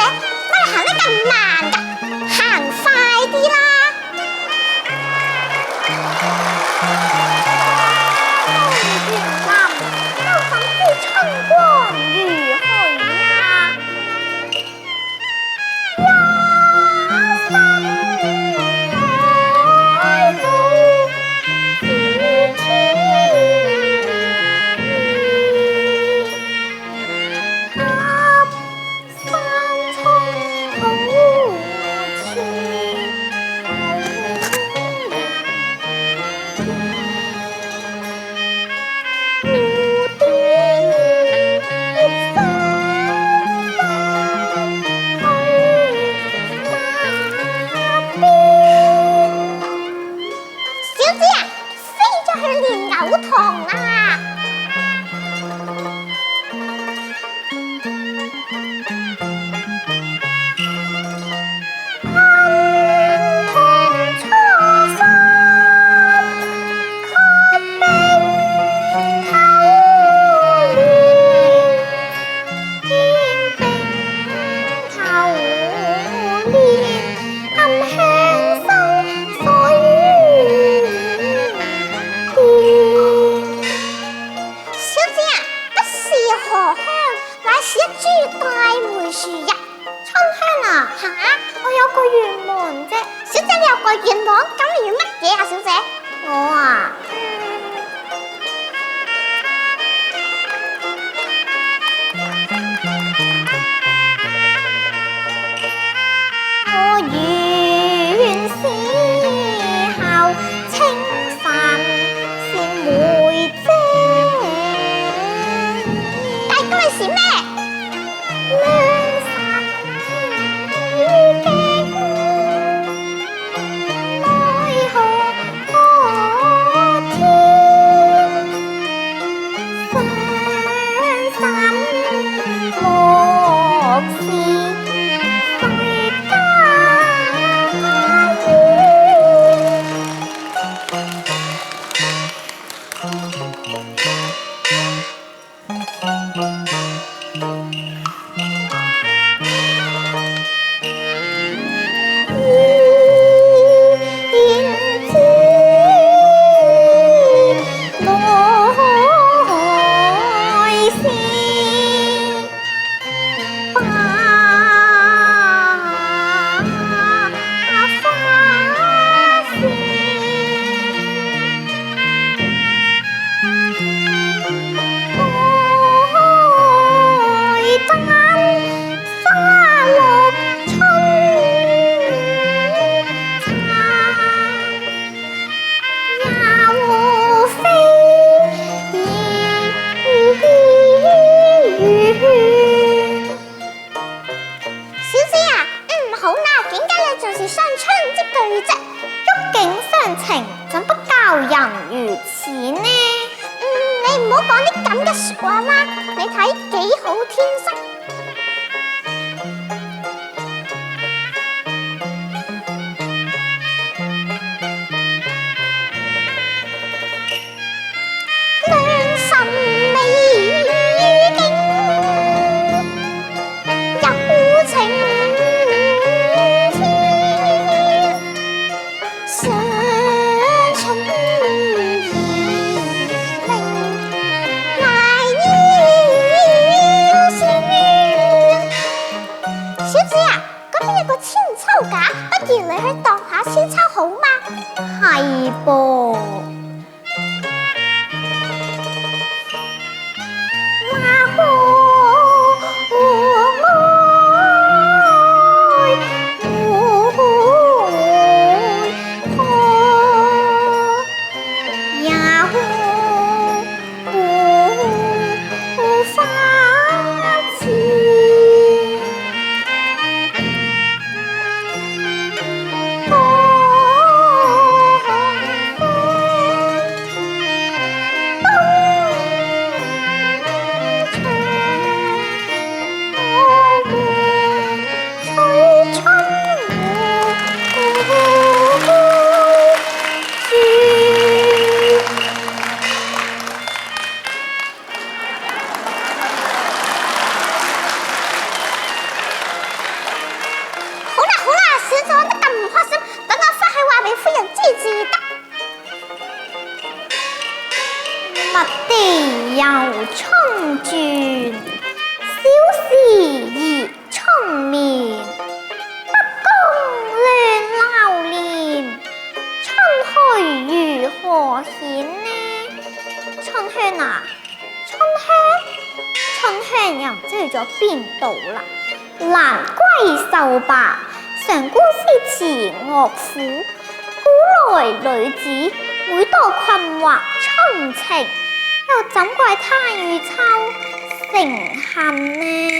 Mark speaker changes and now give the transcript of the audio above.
Speaker 1: 乜你行得咁慢㗎？行快啲啦！又怎知春光如許啊？有心愛好是天意，給山蒼好似好痛啊！恨痛初心，卻冰透臉，見冰透臉，暗輕生水荷香乃是一株大梅樹呀！春香啊，吓！我有個願望啫。小姐，你有個願望，咁你要乜嘢啊？小姐，我啊，我願邂逅清晨是梅姐。是咩？兩神與境，奈何天相心莫是世怎不教人如此呢？你唔好講啲咁嘅說話啦！你睇幾好天色。兩神美景，有情天。不如你去度下千秋好嗎？係噃。咗邊度啦？蘭閨秀罷，上官詩詞樂府，古來女子每多困惑春情，又怎怪他與秋成恨呢？